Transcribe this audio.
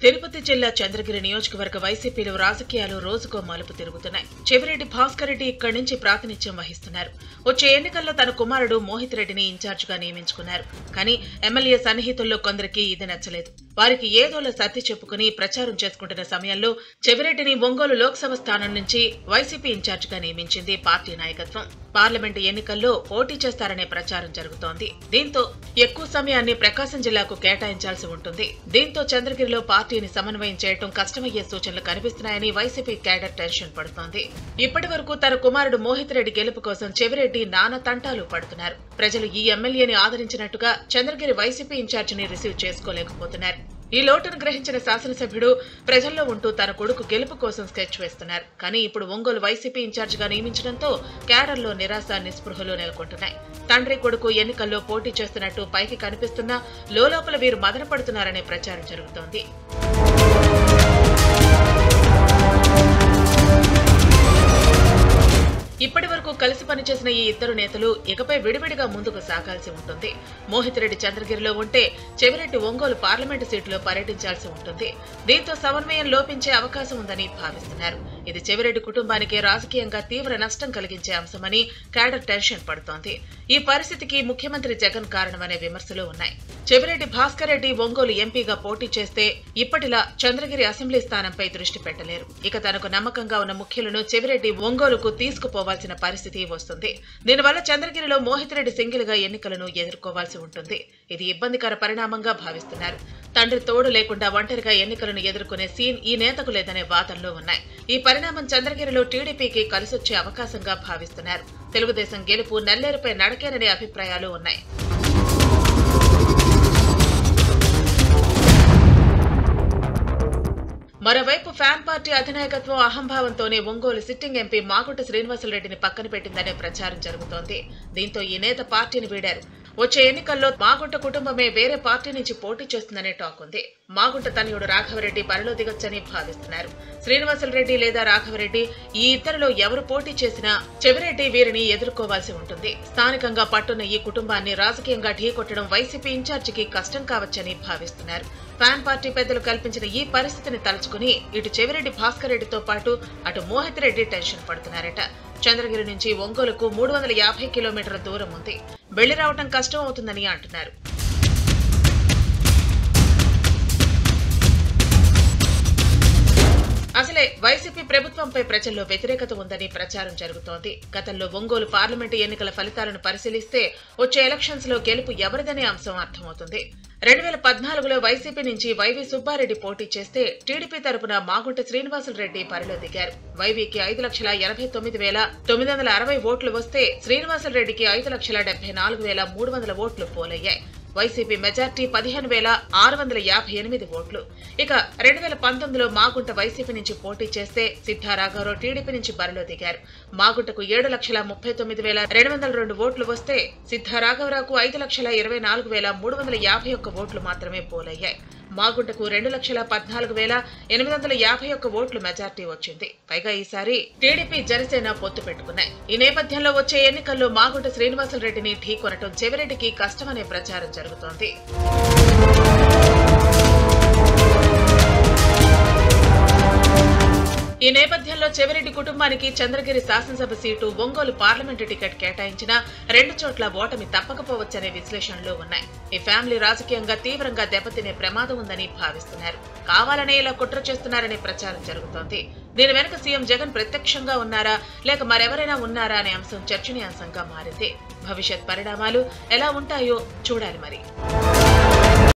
తిరుపతి జిల్లా చంద్రగిరి నియోజకవర్గ వైసీపీలో రాజకీయాలు రోజుకో మలుపు తిరుగుతున్నాయి. చెవిరెడ్డి భాస్కర్ రెడ్డి ఇక్కడి నుంచి ప్రాతినిధ్యం వహిస్తున్నారు. వచ్చే ఎన్నికల్లో తన కుమారుడు మోహిత్ రెడ్డిని ఇన్ఛార్జిగా నియమించుకున్నారు. కానీ ఎమ్మెల్యే సన్నిహితుల్లో కొందరికి ఇది నచ్చలేదు. వారికి ఏదోలా సర్ది చెప్పుకుని ప్రచారం చేసుకుంటున్న సమయంలో చెవిరెడ్డిని ఒంగోలు లోక్సభ స్థానం నుంచి వైసీపీ ఇన్ఛార్జిగా నియమించింది పార్టీ నాయకత్వం. పార్లమెంటు ఎన్నికల్లో పోటీ చేస్తారనే ప్రచారం జరుగుతోంది. దీంతో ఎక్కువ సమయాన్ని ప్రకాశం జిల్లాకు కేటాయించాల్సి ఉంటుంది. దీంతో చంద్రగిరిలో పార్టీని సమన్వయం చేయడం కష్టమయ్యే సూచనలు కనిపిస్తున్నాయని వైసీపీ క్యాడర్ టెన్షన్ పడుతోంది. ఇప్పటి వరకు తన కుమారుడు మోహిత్ రెడ్డి గెలుపు కోసం చెవిరెడ్డి నానా తంటాలు పడుతున్నారు. ప్రజలు ఈ ఎమ్మెల్యేని ఆదరించినట్టుగా చంద్రగిరి వైసీపీ ఇన్ఛార్జిని రిసీవ్ చేసుకోలేకపోతున్నారు. ఈ లోటును గ్రహించిన శాసనసభ్యుడు ప్రజల్లో ఉంటూ తన కొడుకు గెలుపు కోసం స్కెచ్ వేస్తున్నారు. కానీ ఇప్పుడు ఒంగోలు వైసీపీ ఇన్ఛార్జిగా నియమించడంతో క్యాడర్లో నిరాశ నిస్పృహలు నెలకొంటున్నాయి. తండ్రి కొడుకు ఎన్నికల్లో పోటీ చేస్తున్నట్టు పైకి కనిపిస్తున్నా లోలోపల వీరు మదనపడుతున్నారనే ప్రచారం జరుగుతోంది. ఇప్పటి వరకు కలిసి పనిచేసిన ఈ ఇద్దరు నేతలు ఇకపై విడివిడిగా ముందుకు సాగాల్సి ఉంటుంది. మోహిత్ రెడ్డి చంద్రగిరిలో ఉంటే చెవిరెడ్డి ఒంగోలు పార్లమెంటు సీటులో పర్యటించాల్సి ఉంటుంది. దీంతో సమన్వయం లోపించే అవకాశం ఉందని భావిస్తున్నారు. ఇది చెవిరెడ్డి కుటుంబానికి రాజకీయంగా తీవ్ర నష్టం కలిగించే అంశమని క్యాడర్ టెన్షన్ పడుతోంది. ఈ పరిస్థితికి ముఖ్యమంత్రి జగన్ కారణమనే విమర్శలు ఉన్నాయి. చెవిరెడ్డి భాస్కర్ రెడ్డి ఒంగోలు ఎంపీగా పోటీ చేస్తే ఇప్పటిలా చంద్రగిరి అసెంబ్లీ స్థానంపై దృష్టి పెట్టలేరు. ఇక తనకు నమ్మకంగా ఉన్న ముఖ్యులను చెవిరెడ్డి ఒంగోలుకు తీసుకుపోవాల్సిన పరిస్థితి వస్తుంది. దీనివల్ల చంద్రగిరిలో మోహిత్ రెడ్డి సింగిల్ గా ఎన్నికలను ఎదుర్కోవాల్సి ఉంటుంది. ఇది ఇబ్బందికర పరిణామంగా భావిస్తున్నారు. తండ్రి తోడు లేకుండా ఒంటరిగా ఎన్నికలను ఎదుర్కొనే సీన్ ఈ నేతకు లేదనే వాదనలు ఉన్నాయి. ఈ పరిణామం చంద్రగిరిలో టీడీపీకి కలిసొచ్చే అవకాశంగా భావిస్తున్నారు. తెలుగుదేశం గెలుపు నల్లేరుపై నడకేననే అభిప్రాయాలు ఉన్నాయి. మరోవైపు ఫ్యాన్ పార్టీ అధినాయకత్వం అహంభావంతోనే ఒంగోలు సిట్టింగ్ ఎంపీ మాగుంట శ్రీనివాసులరెడ్డిని పక్కన పెట్టిందనే ప్రచారం జరుగుతోంది. దీంతో ఈ నేత పార్టీని వీడారు. వచ్చే ఎన్నికల్లో మాగుంట కుటుంబమే వేరే పార్టీ నుంచి పోటీ చేస్తుందనే టాక్ ఉంది. మాగుంట తనయుడు రాఘవరెడ్డి బరిలో దిగొచ్చని భావిస్తున్నారు. శ్రీనివాసులరెడ్డి లేదా రాఘవరెడ్డి ఈ ఇద్దరిలో ఎవరు పోటీ చేసినా చెవిరెడ్డి వీరిని ఎదుర్కోవాల్సి ఉంటుంది. స్థానికంగా పట్టున్న ఈ కుటుంబాన్ని రాజకీయంగా ఢీకొట్టడం వైసీపీ ఇన్ఛార్జికి కష్టం కావచ్చని భావిస్తున్నారు. ఫ్యాన్ పార్టీ పెద్దలు కల్పించిన ఈ పరిస్థితిని తలుచుకుని ఇటు చెవిరెడ్డి భాస్కర్ రెడ్డితో పాటు అటు మోహిత్ రెడ్డి టెన్షన్ పడుతున్నారట. చంద్రగిరి నుంచి ఒంగోలుకు 350 కిలోమీటర్ల దూరం ఉంది. వెళ్లి రావడం కష్టం అవుతుందని అంటున్నారు. అసలే వైసీపీ ప్రభుత్వంపై ప్రజల్లో వ్యతిరేకత ఉందని ప్రచారం జరుగుతోంది. గతంలో ఒంగోలు పార్లమెంటు ఎన్నికల ఫలితాలను పరిశీలిస్తే వచ్చే ఎలక్షన్స్ లో గెలుపు ఎవరిదనే అంశం అర్థమవుతుంది. 2014లో వైసీపీ నుంచి వైవి సుబ్బారెడ్డి పోటీ చేస్తే టీడీపీ తరపున మాగుంట శ్రీనివాసులరెడ్డి బరిలో దిగారు. వైవికి 5,80,960 ఓట్లు వస్తే శ్రీనివాసులరెడ్డికి 5,74,300 ఓట్లు పోలయ్యాయి. వైసీపీ మెజార్టీ 15,658 ఓట్లు. ఇక 2019లో మాగుంట వైసీపీ నుంచి పోటీ చేస్తే సిద్ధారాఘవరావు టీడీపీ నుంచి బరిలో దిగారు. మాగుంటకు 7,39,202 ఓట్లు వస్తే సిద్ధారాఘవరావుకు 5,24,351 ఓట్లు మాత్రమే పోలయ్యాయి. మాగుంటకు 2,14,851 ఓట్లు మెజార్టీ వచ్చింది. పైగా ఈసారి టీడీపీ జనసేన పొత్తు పెట్టుకున్నాయి. ఈ నేపథ్యంలో వచ్చే ఎన్నికల్లో మాగుంట శ్రీనివాసులరెడ్డిని ఢీకొనటం చెవిరెడ్డికి కష్టమనే ప్రచారం జరుగుతోంది. ఈ నేపథ్యంలో చెవిరెడ్డి కుటుంబానికి చంద్రగిరి శాసనసభ సీటు, ఒంగోలు పార్లమెంటు టికెట్ కేటాయించినా 2 చోట్ల ఓటమి తప్పకపోవచ్చనే విశ్లేషణలు ఉన్నాయి. ఈ ఫ్యామిలీ రాజకీయంగా తీవ్రంగా దెబ్బతినే ప్రమాదం ఉందని భావిస్తున్నారు. కావాలనే ఇలా కుట్ర చేస్తున్నారనే ప్రచారం జరుగుతోంది. దీని వెనుక సీఎం జగన్ ప్రత్యక్షంగా ఉన్నారా లేక మరెవరైనా ఉన్నారా అనే అంశం చర్చనీయాంశంగా మారింది. భవిష్యత్ పరిణామాలు ఎలా ఉంటాయో చూడాలి మరి.